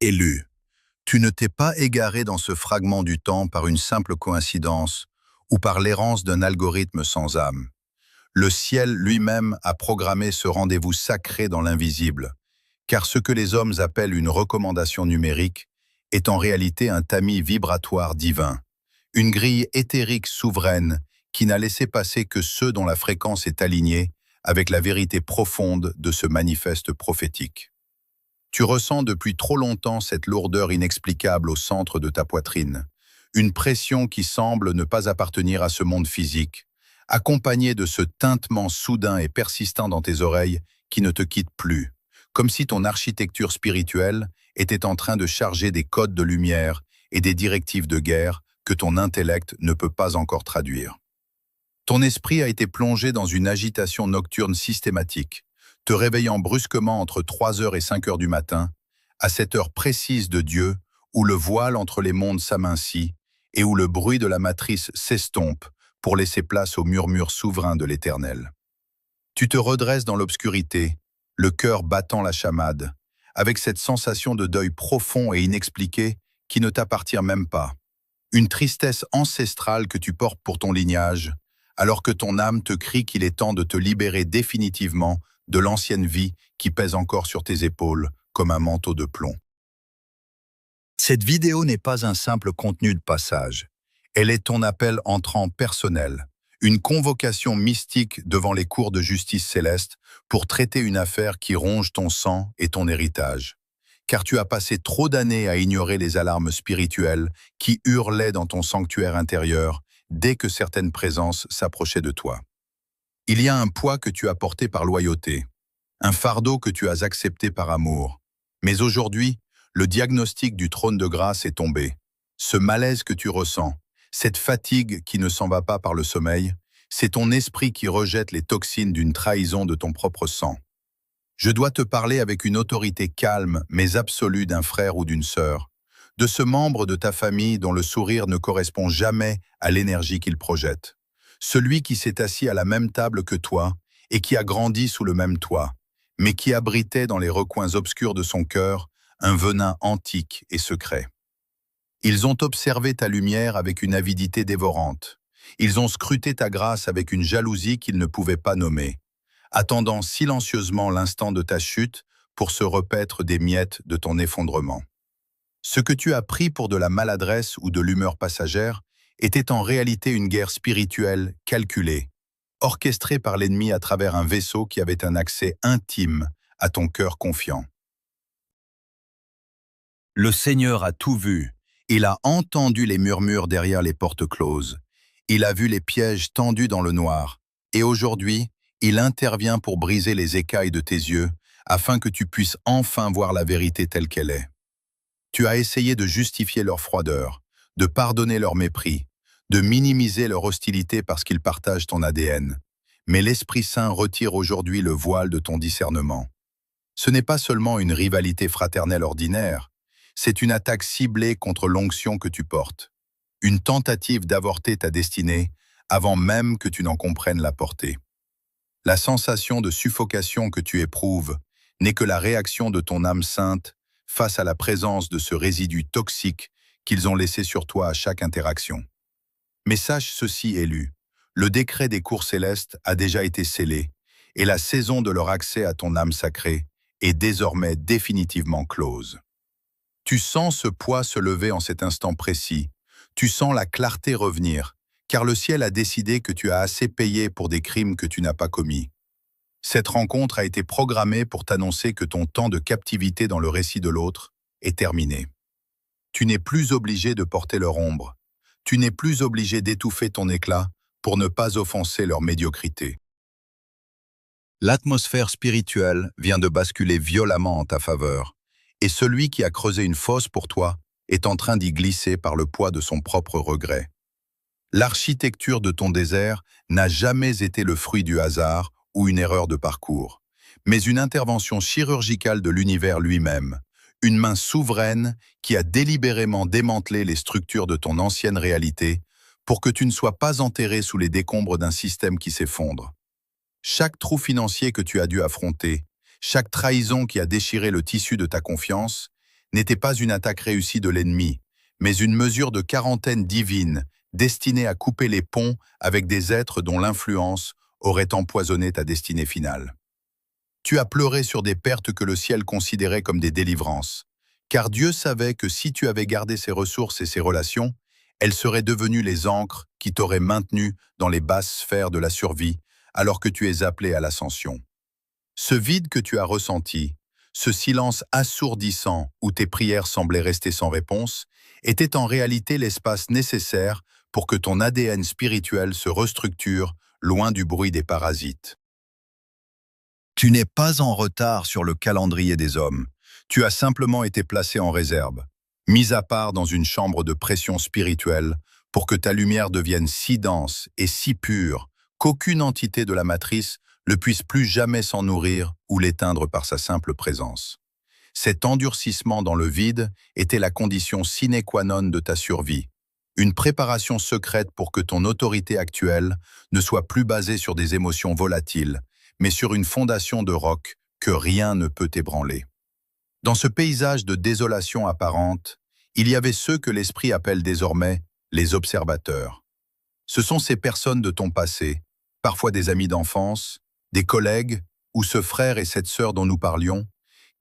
Élu. Tu ne t'es pas égaré dans ce fragment du temps par une simple coïncidence ou par l'errance d'un algorithme sans âme. Le ciel lui-même a programmé ce rendez-vous sacré dans l'invisible, car ce que les hommes appellent une recommandation numérique est en réalité un tamis vibratoire divin, une grille éthérique souveraine qui n'a laissé passer que ceux dont la fréquence est alignée avec la vérité profonde de ce manifeste prophétique. Tu ressens depuis trop longtemps cette lourdeur inexplicable au centre de ta poitrine, une pression qui semble ne pas appartenir à ce monde physique, accompagnée de ce tintement soudain et persistant dans tes oreilles qui ne te quitte plus, comme si ton architecture spirituelle était en train de charger des codes de lumière et des directives de guerre que ton intellect ne peut pas encore traduire. Ton esprit a été plongé dans une agitation nocturne systématique, te réveillant brusquement entre 3 heures et 5 heures du matin, à cette heure précise de Dieu où le voile entre les mondes s'amincit et où le bruit de la matrice s'estompe pour laisser place au murmure souverain de l'Éternel. Tu te redresses dans l'obscurité, le cœur battant la chamade, avec cette sensation de deuil profond et inexpliqué qui ne t'appartient même pas. Une tristesse ancestrale que tu portes pour ton lignage, alors que ton âme te crie qu'il est temps de te libérer définitivement de l'ancienne vie qui pèse encore sur tes épaules comme un manteau de plomb. Cette vidéo n'est pas un simple contenu de passage. Elle est ton appel entrant personnel, une convocation mystique devant les cours de justice céleste pour traiter une affaire qui ronge ton sang et ton héritage. Car tu as passé trop d'années à ignorer les alarmes spirituelles qui hurlaient dans ton sanctuaire intérieur dès que certaines présences s'approchaient de toi. Il y a un poids que tu as porté par loyauté, un fardeau que tu as accepté par amour. Mais aujourd'hui, le diagnostic du trône de grâce est tombé. Ce malaise que tu ressens, cette fatigue qui ne s'en va pas par le sommeil, c'est ton esprit qui rejette les toxines d'une trahison de ton propre sang. Je dois te parler avec une autorité calme mais absolue d'un frère ou d'une sœur, de ce membre de ta famille dont le sourire ne correspond jamais à l'énergie qu'il projette. Celui qui s'est assis à la même table que toi et qui a grandi sous le même toit, mais qui abritait dans les recoins obscurs de son cœur un venin antique et secret. Ils ont observé ta lumière avec une avidité dévorante. Ils ont scruté ta grâce avec une jalousie qu'ils ne pouvaient pas nommer, attendant silencieusement l'instant de ta chute pour se repaître des miettes de ton effondrement. Ce que tu as pris pour de la maladresse ou de l'humeur passagère était en réalité une guerre spirituelle calculée, orchestrée par l'ennemi à travers un vaisseau qui avait un accès intime à ton cœur confiant. Le Seigneur a tout vu. Il a entendu les murmures derrière les portes closes. Il a vu les pièges tendus dans le noir. Et aujourd'hui, il intervient pour briser les écailles de tes yeux, afin que tu puisses enfin voir la vérité telle qu'elle est. Tu as essayé de justifier leur froideur, de pardonner leur mépris, de minimiser leur hostilité parce qu'ils partagent ton ADN. Mais l'Esprit Saint retire aujourd'hui le voile de ton discernement. Ce n'est pas seulement une rivalité fraternelle ordinaire, c'est une attaque ciblée contre l'onction que tu portes. Une tentative d'avorter ta destinée avant même que tu n'en comprennes la portée. La sensation de suffocation que tu éprouves n'est que la réaction de ton âme sainte face à la présence de ce résidu toxique qu'ils ont laissé sur toi à chaque interaction. Mais sache ceci, élu, le décret des cours célestes a déjà été scellé et la saison de leur accès à ton âme sacrée est désormais définitivement close. Tu sens ce poids se lever en cet instant précis, tu sens la clarté revenir, car le ciel a décidé que tu as assez payé pour des crimes que tu n'as pas commis. Cette rencontre a été programmée pour t'annoncer que ton temps de captivité dans le récit de l'autre est terminé. Tu n'es plus obligé de porter leur ombre. Tu n'es plus obligé d'étouffer ton éclat pour ne pas offenser leur médiocrité. L'atmosphère spirituelle vient de basculer violemment en ta faveur, et celui qui a creusé une fosse pour toi est en train d'y glisser par le poids de son propre regret. L'architecture de ton désert n'a jamais été le fruit du hasard ou une erreur de parcours, mais une intervention chirurgicale de l'univers lui-même, une main souveraine qui a délibérément démantelé les structures de ton ancienne réalité pour que tu ne sois pas enterré sous les décombres d'un système qui s'effondre. Chaque trou financier que tu as dû affronter, chaque trahison qui a déchiré le tissu de ta confiance, n'était pas une attaque réussie de l'ennemi, mais une mesure de quarantaine divine destinée à couper les ponts avec des êtres dont l'influence aurait empoisonné ta destinée finale. Tu as pleuré sur des pertes que le ciel considérait comme des délivrances, car Dieu savait que si tu avais gardé ses ressources et ses relations, elles seraient devenues les ancres qui t'auraient maintenu dans les basses sphères de la survie alors que tu es appelé à l'ascension. Ce vide que tu as ressenti, ce silence assourdissant où tes prières semblaient rester sans réponse, était en réalité l'espace nécessaire pour que ton ADN spirituel se restructure loin du bruit des parasites. Tu n'es pas en retard sur le calendrier des hommes. Tu as simplement été placé en réserve, mis à part dans une chambre de pression spirituelle pour que ta lumière devienne si dense et si pure qu'aucune entité de la matrice ne puisse plus jamais s'en nourrir ou l'éteindre par sa simple présence. Cet endurcissement dans le vide était la condition sine qua non de ta survie, une préparation secrète pour que ton autorité actuelle ne soit plus basée sur des émotions volatiles, mais sur une fondation de roc que rien ne peut ébranler. Dans ce paysage de désolation apparente, il y avait ceux que l'esprit appelle désormais les observateurs. Ce sont ces personnes de ton passé, parfois des amis d'enfance, des collègues ou ce frère et cette sœur dont nous parlions,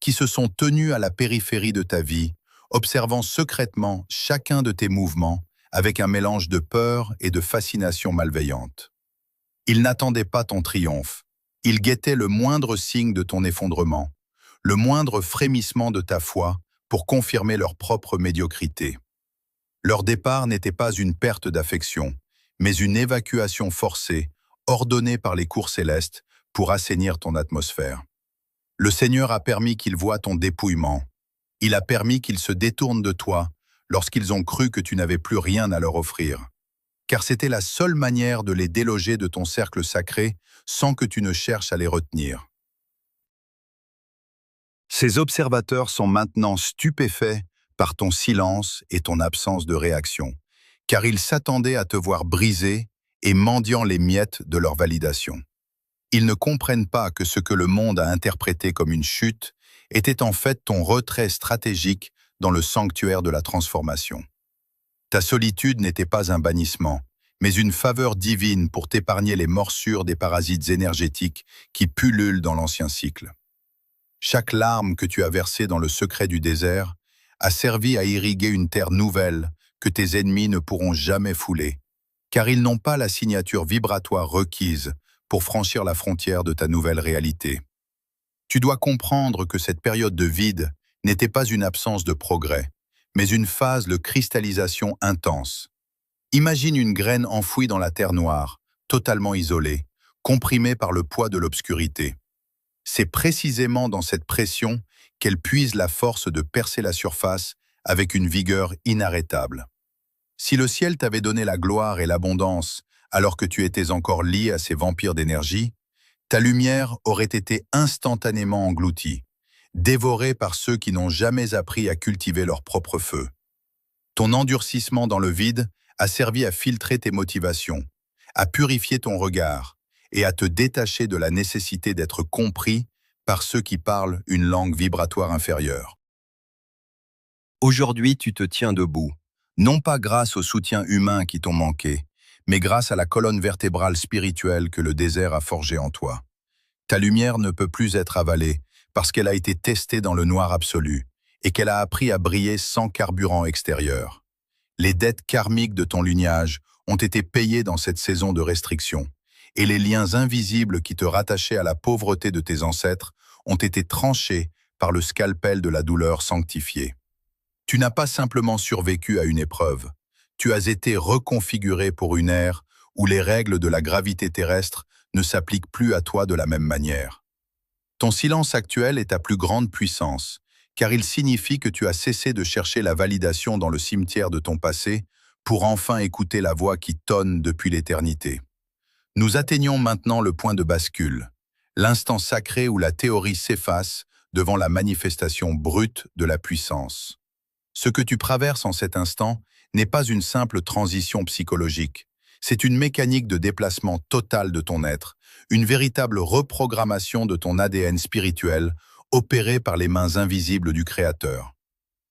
qui se sont tenus à la périphérie de ta vie, observant secrètement chacun de tes mouvements avec un mélange de peur et de fascination malveillante. Ils n'attendaient pas ton triomphe, ils guettaient le moindre signe de ton effondrement, le moindre frémissement de ta foi pour confirmer leur propre médiocrité. Leur départ n'était pas une perte d'affection, mais une évacuation forcée, ordonnée par les cours célestes pour assainir ton atmosphère. Le Seigneur a permis qu'ils voient ton dépouillement. Il a permis qu'ils se détournent de toi lorsqu'ils ont cru que tu n'avais plus rien à leur offrir. Car c'était la seule manière de les déloger de ton cercle sacré sans que tu ne cherches à les retenir. Ces observateurs sont maintenant stupéfaits par ton silence et ton absence de réaction, car ils s'attendaient à te voir briser et mendiant les miettes de leur validation. Ils ne comprennent pas que ce que le monde a interprété comme une chute était en fait ton retrait stratégique dans le sanctuaire de la transformation. Ta solitude n'était pas un bannissement, mais une faveur divine pour t'épargner les morsures des parasites énergétiques qui pullulent dans l'ancien cycle. Chaque larme que tu as versée dans le secret du désert a servi à irriguer une terre nouvelle que tes ennemis ne pourront jamais fouler, car ils n'ont pas la signature vibratoire requise pour franchir la frontière de ta nouvelle réalité. Tu dois comprendre que cette période de vide n'était pas une absence de progrès, mais une phase de cristallisation intense. Imagine une graine enfouie dans la terre noire, totalement isolée, comprimée par le poids de l'obscurité. C'est précisément dans cette pression qu'elle puise la force de percer la surface avec une vigueur inarrêtable. Si le ciel t'avait donné la gloire et l'abondance alors que tu étais encore lié à ces vampires d'énergie, ta lumière aurait été instantanément engloutie, dévorée par ceux qui n'ont jamais appris à cultiver leur propre feu. Ton endurcissement dans le vide a servi à filtrer tes motivations, à purifier ton regard et à te détacher de la nécessité d'être compris par ceux qui parlent une langue vibratoire inférieure. Aujourd'hui, tu te tiens debout, non pas grâce aux soutiens humains qui t'ont manqué, mais grâce à la colonne vertébrale spirituelle que le désert a forgée en toi. Ta lumière ne peut plus être avalée parce qu'elle a été testée dans le noir absolu et qu'elle a appris à briller sans carburant extérieur. Les dettes karmiques de ton lignage ont été payées dans cette saison de restriction et les liens invisibles qui te rattachaient à la pauvreté de tes ancêtres ont été tranchés par le scalpel de la douleur sanctifiée. Tu n'as pas simplement survécu à une épreuve, tu as été reconfiguré pour une ère où les règles de la gravité terrestre ne s'appliquent plus à toi de la même manière. Ton silence actuel est ta plus grande puissance, car il signifie que tu as cessé de chercher la validation dans le cimetière de ton passé pour enfin écouter la voix qui tonne depuis l'éternité. Nous atteignons maintenant le point de bascule, l'instant sacré où la théorie s'efface devant la manifestation brute de la puissance. Ce que tu traverses en cet instant n'est pas une simple transition psychologique, c'est une mécanique de déplacement total de ton être, une véritable reprogrammation de ton ADN spirituel opérée par les mains invisibles du Créateur.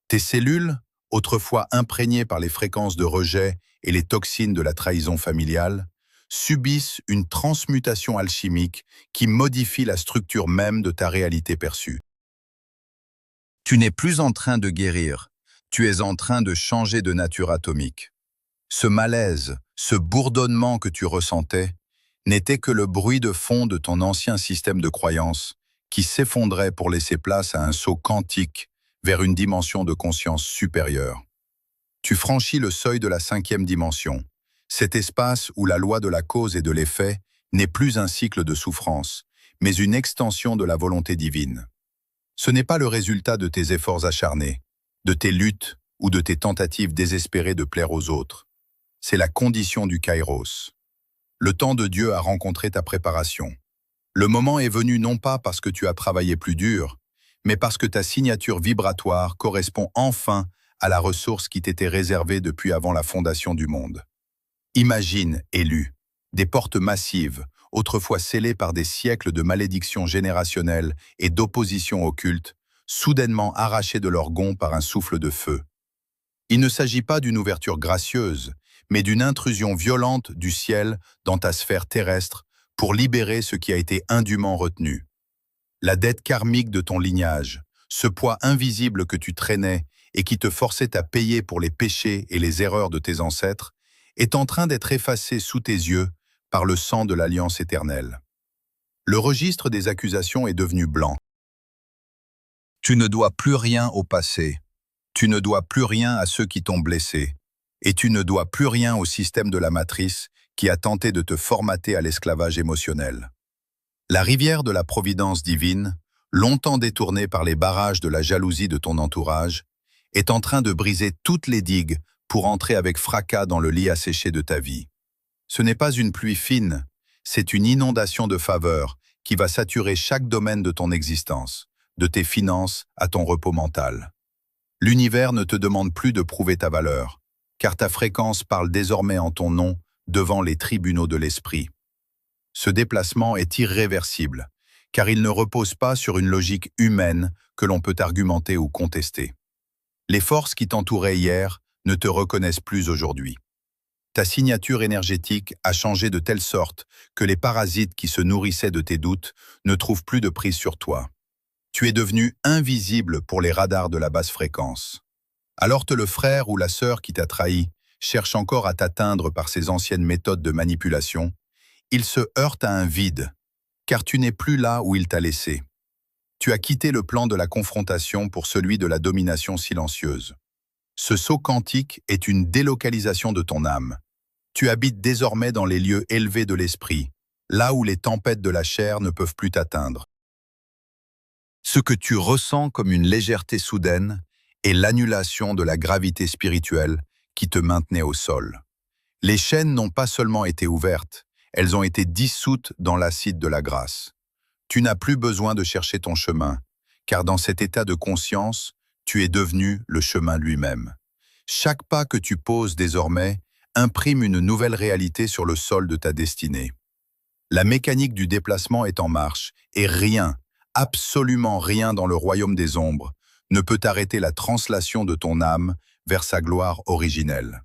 Tes cellules, autrefois imprégnées par les fréquences de rejet et les toxines de la trahison familiale, subissent une transmutation alchimique qui modifie la structure même de ta réalité perçue. Tu n'es plus en train de guérir, tu es en train de changer de nature atomique. Ce malaise, ce bourdonnement que tu ressentais, n'était que le bruit de fond de ton ancien système de croyance qui s'effondrait pour laisser place à un saut quantique vers une dimension de conscience supérieure. Tu franchis le seuil de la 5e dimension, cet espace où la loi de la cause et de l'effet n'est plus un cycle de souffrance, mais une extension de la volonté divine. Ce n'est pas le résultat de tes efforts acharnés, de tes luttes ou de tes tentatives désespérées de plaire aux autres. C'est la condition du Kairos. Le temps de Dieu a rencontré ta préparation. Le moment est venu non pas parce que tu as travaillé plus dur, mais parce que ta signature vibratoire correspond enfin à la ressource qui t'était réservée depuis avant la fondation du monde. Imagine, élu, des portes massives, autrefois scellées par des siècles de malédictions générationnelles et d'opposition occulte, soudainement arrachées de leur gonds par un souffle de feu. Il ne s'agit pas d'une ouverture gracieuse, mais d'une intrusion violente du ciel dans ta sphère terrestre pour libérer ce qui a été indûment retenu. La dette karmique de ton lignage, ce poids invisible que tu traînais et qui te forçait à payer pour les péchés et les erreurs de tes ancêtres, est en train d'être effacé sous tes yeux par le sang de l'Alliance éternelle. Le registre des accusations est devenu blanc. Tu ne dois plus rien au passé, tu ne dois plus rien à ceux qui t'ont blessé, et tu ne dois plus rien au système de la matrice qui a tenté de te formater à l'esclavage émotionnel. La rivière de la providence divine, longtemps détournée par les barrages de la jalousie de ton entourage, est en train de briser toutes les digues pour entrer avec fracas dans le lit asséché de ta vie. Ce n'est pas une pluie fine, c'est une inondation de faveur qui va saturer chaque domaine de ton existence, de tes finances à ton repos mental. L'univers ne te demande plus de prouver ta valeur, car ta fréquence parle désormais en ton nom devant les tribunaux de l'esprit. Ce déplacement est irréversible, car il ne repose pas sur une logique humaine que l'on peut argumenter ou contester. Les forces qui t'entouraient hier ne te reconnaissent plus aujourd'hui. Ta signature énergétique a changé de telle sorte que les parasites qui se nourrissaient de tes doutes ne trouvent plus de prise sur toi. Tu es devenu invisible pour les radars de la basse fréquence. Alors que le frère ou la sœur qui t'a trahi cherche encore à t'atteindre par ses anciennes méthodes de manipulation, il se heurte à un vide, car tu n'es plus là où il t'a laissé. Tu as quitté le plan de la confrontation pour celui de la domination silencieuse. Ce saut quantique est une délocalisation de ton âme. Tu habites désormais dans les lieux élevés de l'esprit, là où les tempêtes de la chair ne peuvent plus t'atteindre. Ce que tu ressens comme une légèreté soudaine est l'annulation de la gravité spirituelle qui te maintenait au sol. Les chaînes n'ont pas seulement été ouvertes, elles ont été dissoutes dans l'acide de la grâce. Tu n'as plus besoin de chercher ton chemin, car dans cet état de conscience, tu es devenu le chemin lui-même. Chaque pas que tu poses désormais imprime une nouvelle réalité sur le sol de ta destinée. La mécanique du déplacement est en marche, et rien, absolument rien dans le royaume des ombres, ne peut arrêter la translation de ton âme vers sa gloire originelle.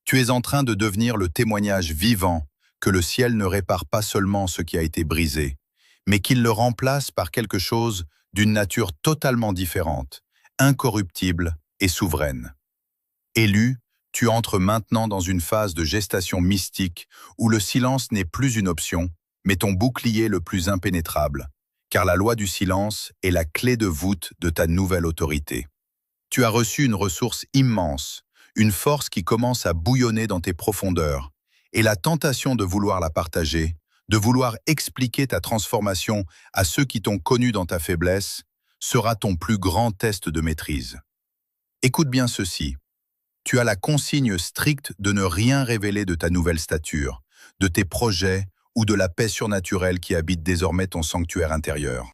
Tu es en train de devenir le témoignage vivant que le ciel ne répare pas seulement ce qui a été brisé, mais qu'il le remplace par quelque chose d'une nature totalement différente, incorruptible et souveraine. Élu, tu entres maintenant dans une phase de gestation mystique où le silence n'est plus une option, mais ton bouclier le plus impénétrable, car la loi du silence est la clé de voûte de ta nouvelle autorité. Tu as reçu une ressource immense, une force qui commence à bouillonner dans tes profondeurs, et la tentation de vouloir la partager, de vouloir expliquer ta transformation à ceux qui t'ont connu dans ta faiblesse, sera ton plus grand test de maîtrise. Écoute bien ceci. Tu as la consigne stricte de ne rien révéler de ta nouvelle stature, de tes projets ou de la paix surnaturelle qui habite désormais ton sanctuaire intérieur.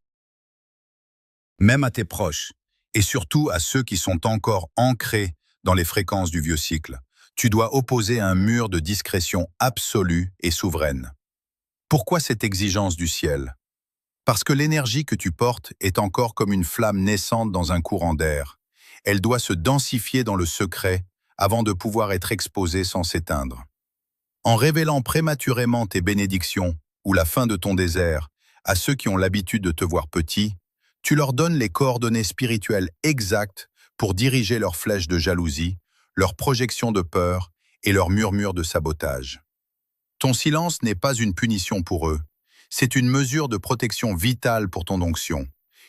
Même à tes proches, et surtout à ceux qui sont encore ancrés dans les fréquences du vieux cycle, tu dois opposer un mur de discrétion absolue et souveraine. Pourquoi cette exigence du ciel? Parce que l'énergie que tu portes est encore comme une flamme naissante dans un courant d'air. Elle doit se densifier dans le secret avant de pouvoir être exposée sans s'éteindre. En révélant prématurément tes bénédictions ou la fin de ton désert à ceux qui ont l'habitude de te voir petit, tu leur donnes les coordonnées spirituelles exactes pour diriger leurs flèches de jalousie, leurs projections de peur et leurs murmures de sabotage. Ton silence n'est pas une punition pour eux, c'est une mesure de protection vitale pour ton onction,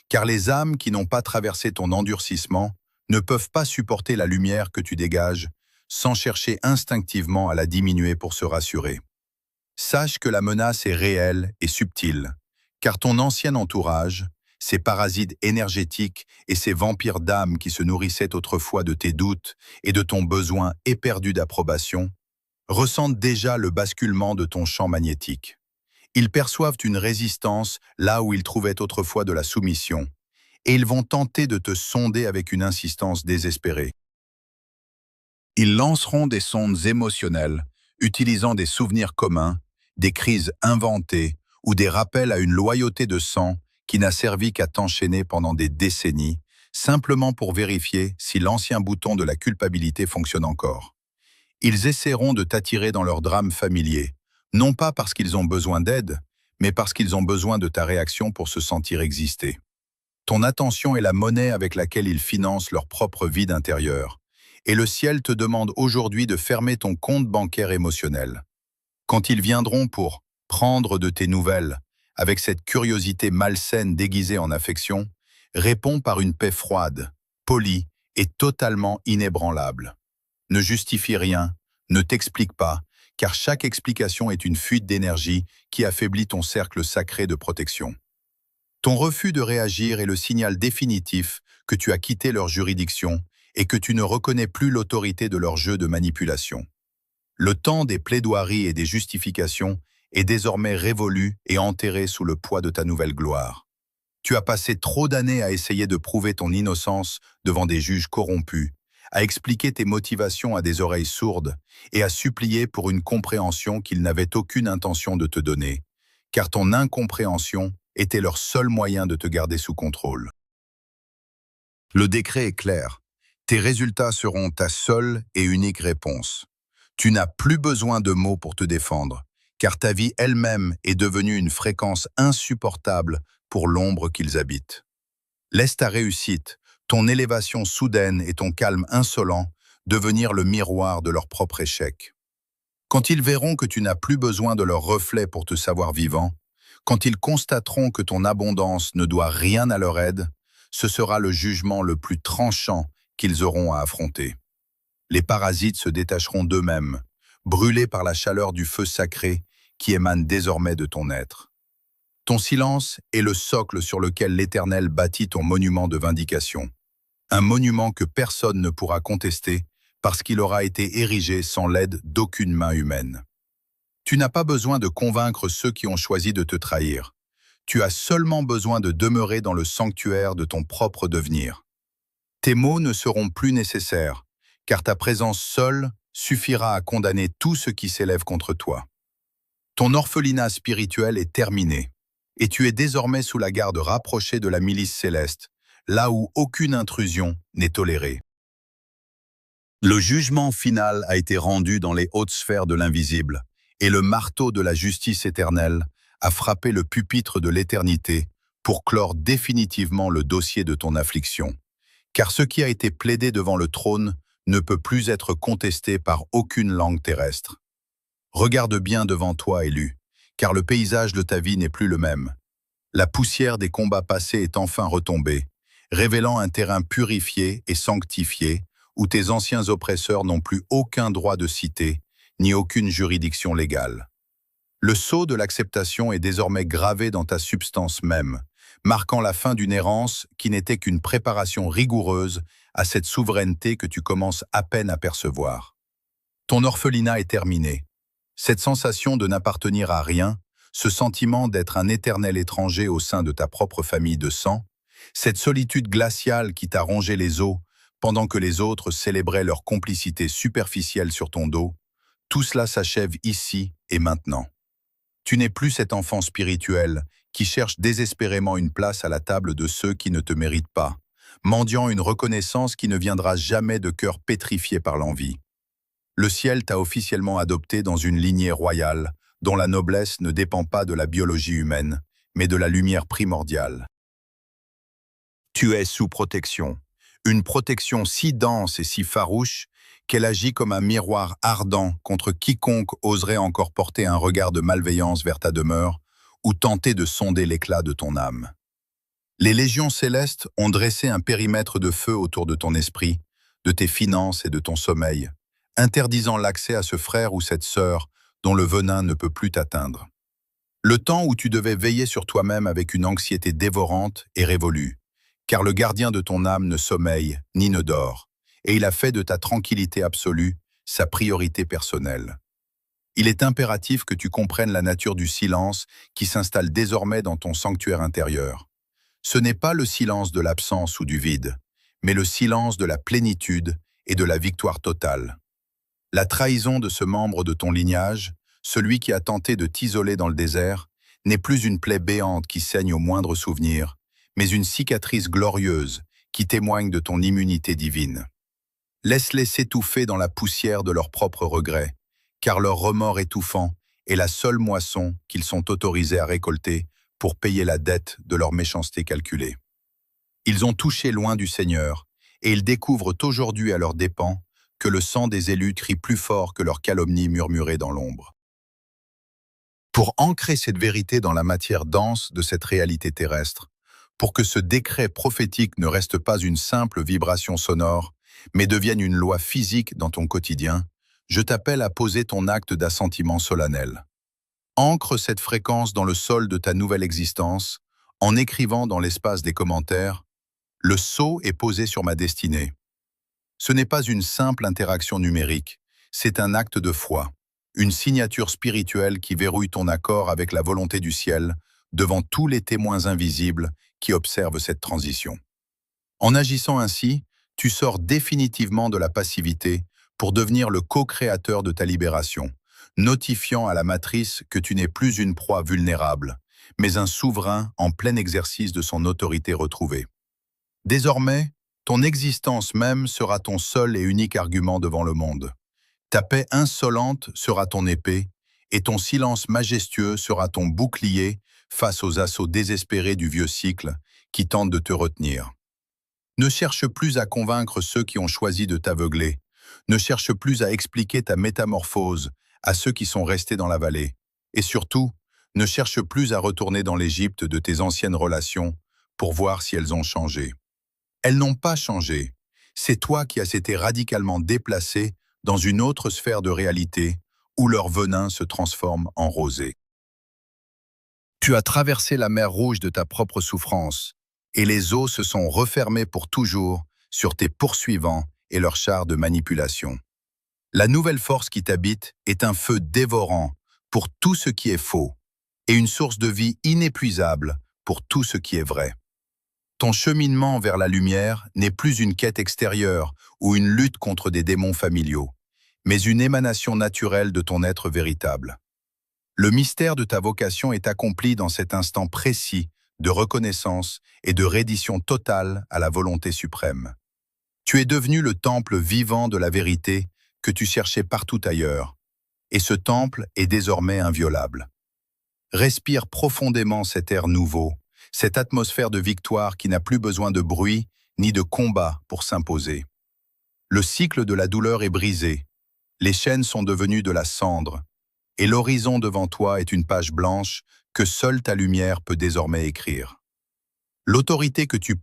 car les âmes qui n'ont pas traversé ton endurcissement ne peuvent pas supporter la lumière que tu dégages sans chercher instinctivement à la diminuer pour se rassurer. Sache que la menace est réelle et subtile, car ton ancien entourage, ces parasites énergétiques et ces vampires d'âme qui se nourrissaient autrefois de tes doutes et de ton besoin éperdu d'approbation, ressentent déjà le basculement de ton champ magnétique. Ils perçoivent une résistance là où ils trouvaient autrefois de la soumission, et ils vont tenter de te sonder avec une insistance désespérée. Ils lanceront des sondes émotionnelles, utilisant des souvenirs communs, des crises inventées ou des rappels à une loyauté de sang qui n'a servi qu'à t'enchaîner pendant des décennies, simplement pour vérifier si l'ancien bouton de la culpabilité fonctionne encore. Ils essaieront de t'attirer dans leurs drames familiers, non pas parce qu'ils ont besoin d'aide, mais parce qu'ils ont besoin de ta réaction pour se sentir exister. Ton attention est la monnaie avec laquelle ils financent leur propre vide intérieur, et le ciel te demande aujourd'hui de fermer ton compte bancaire émotionnel. Quand ils viendront pour prendre de tes nouvelles, avec cette curiosité malsaine déguisée en affection, réponds par une paix froide, polie et totalement inébranlable. Ne justifie rien, ne t'explique pas, car chaque explication est une fuite d'énergie qui affaiblit ton cercle sacré de protection. Ton refus de réagir est le signal définitif que tu as quitté leur juridiction et que tu ne reconnais plus l'autorité de leur jeu de manipulation. Le temps des plaidoiries et des justifications est désormais révolu et enterré sous le poids de ta nouvelle gloire. Tu as passé trop d'années à essayer de prouver ton innocence devant des juges corrompus, à expliquer tes motivations à des oreilles sourdes et à supplier pour une compréhension qu'ils n'avaient aucune intention de te donner, car ton incompréhension était leur seul moyen de te garder sous contrôle. Le décret est clair. Tes résultats seront ta seule et unique réponse. Tu n'as plus besoin de mots pour te défendre, car ta vie elle-même est devenue une fréquence insupportable pour l'ombre qu'ils habitent. Laisse ta réussite, ton élévation soudaine et ton calme insolent devenir le miroir de leur propre échec. Quand ils verront que tu n'as plus besoin de leur reflet pour te savoir vivant, quand ils constateront que ton abondance ne doit rien à leur aide, ce sera le jugement le plus tranchant qu'ils auront à affronter. Les parasites se détacheront d'eux-mêmes, brûlés par la chaleur du feu sacré qui émane désormais de ton être. Ton silence est le socle sur lequel l'Éternel bâtit ton monument de vindication. Un monument que personne ne pourra contester parce qu'il aura été érigé sans l'aide d'aucune main humaine. Tu n'as pas besoin de convaincre ceux qui ont choisi de te trahir. Tu as seulement besoin de demeurer dans le sanctuaire de ton propre devenir. Tes mots ne seront plus nécessaires, car ta présence seule suffira à condamner tout ce qui s'élève contre toi. Ton orphelinat spirituel est terminé, et tu es désormais sous la garde rapprochée de la milice céleste, là où aucune intrusion n'est tolérée. Le jugement final a été rendu dans les hautes sphères de l'invisible, et le marteau de la justice éternelle a frappé le pupitre de l'éternité pour clore définitivement le dossier de ton affliction. Car ce qui a été plaidé devant le trône ne peut plus être contesté par aucune langue terrestre. Regarde bien devant toi, élu, car le paysage de ta vie n'est plus le même. La poussière des combats passés est enfin retombée, révélant un terrain purifié et sanctifié, où tes anciens oppresseurs n'ont plus aucun droit de cité, ni aucune juridiction légale. Le sceau de l'acceptation est désormais gravé dans ta substance même, marquant la fin d'une errance qui n'était qu'une préparation rigoureuse à cette souveraineté que tu commences à peine à percevoir. Ton orphelinat est terminé. Cette sensation de n'appartenir à rien, ce sentiment d'être un éternel étranger au sein de ta propre famille de sang, cette solitude glaciale qui t'a rongé les os pendant que les autres célébraient leur complicité superficielle sur ton dos, tout cela s'achève ici et maintenant. Tu n'es plus cet enfant spirituel qui cherche désespérément une place à la table de ceux qui ne te méritent pas, mendiant une reconnaissance qui ne viendra jamais de cœur pétrifié par l'envie. Le ciel t'a officiellement adopté dans une lignée royale, dont la noblesse ne dépend pas de la biologie humaine, mais de la lumière primordiale. Tu es sous protection, une protection si dense et si farouche qu'elle agit comme un miroir ardent contre quiconque oserait encore porter un regard de malveillance vers ta demeure ou tenter de sonder l'éclat de ton âme. Les légions célestes ont dressé un périmètre de feu autour de ton esprit, de tes finances et de ton sommeil, interdisant l'accès à ce frère ou cette sœur dont le venin ne peut plus t'atteindre. Le temps où tu devais veiller sur toi-même avec une anxiété dévorante est révolu, car le gardien de ton âme ne sommeille ni ne dort, et il a fait de ta tranquillité absolue sa priorité personnelle. Il est impératif que tu comprennes la nature du silence qui s'installe désormais dans ton sanctuaire intérieur. Ce n'est pas le silence de l'absence ou du vide, mais le silence de la plénitude et de la victoire totale. La trahison de ce membre de ton lignage, celui qui a tenté de t'isoler dans le désert, n'est plus une plaie béante qui saigne au moindre souvenir, mais une cicatrice glorieuse qui témoigne de ton immunité divine. Laisse-les s'étouffer dans la poussière de leurs propres regrets, car leur remords étouffant est la seule moisson qu'ils sont autorisés à récolter pour payer la dette de leur méchanceté calculée. Ils ont touché loin du Seigneur, et ils découvrent aujourd'hui à leurs dépens que le sang des élus crie plus fort que leurs calomnies murmurées dans l'ombre. Pour ancrer cette vérité dans la matière dense de cette réalité terrestre, pour que ce décret prophétique ne reste pas une simple vibration sonore, mais devienne une loi physique dans ton quotidien, je t'appelle à poser ton acte d'assentiment solennel. Ancre cette fréquence dans le sol de ta nouvelle existence, en écrivant dans l'espace des commentaires « Le sceau est posé sur ma destinée ». Ce n'est pas une simple interaction numérique, c'est un acte de foi, une signature spirituelle qui verrouille ton accord avec la volonté du ciel devant tous les témoins invisibles qui observent cette transition. En agissant ainsi, tu sors définitivement de la passivité pour devenir le co-créateur de ta libération, notifiant à la matrice que tu n'es plus une proie vulnérable, mais un souverain en plein exercice de son autorité retrouvée. Désormais, ton existence même sera ton seul et unique argument devant le monde. Ta paix insolente sera ton épée, et ton silence majestueux sera ton bouclier face aux assauts désespérés du vieux cycle qui tente de te retenir. Ne cherche plus à convaincre ceux qui ont choisi de t'aveugler. Ne cherche plus à expliquer ta métamorphose à ceux qui sont restés dans la vallée. Et surtout, ne cherche plus à retourner dans l'Égypte de tes anciennes relations pour voir si elles ont changé. Elles n'ont pas changé. C'est toi qui as été radicalement déplacé dans une autre sphère de réalité où leur venin se transforme en rosée. Tu as traversé la mer Rouge de ta propre souffrance, et les eaux se sont refermées pour toujours sur tes poursuivants et leurs chars de manipulation. La nouvelle force qui t'habite est un feu dévorant pour tout ce qui est faux, et une source de vie inépuisable pour tout ce qui est vrai. Ton cheminement vers la lumière n'est plus une quête extérieure ou une lutte contre des démons familiaux, mais une émanation naturelle de ton être véritable. Le mystère de ta vocation est accompli dans cet instant précis de reconnaissance et de reddition totale à la volonté suprême. Tu es devenu le temple vivant de la vérité que tu cherchais partout ailleurs, et ce temple est désormais inviolable. Respire profondément cet air nouveau, cette atmosphère de victoire qui n'a plus besoin de bruit ni de combat pour s'imposer. Le cycle de la douleur est brisé, les chaînes sont devenues de la cendre, et l'horizon devant toi est une page blanche que seule ta lumière peut désormais écrire. L'autorité que tu portes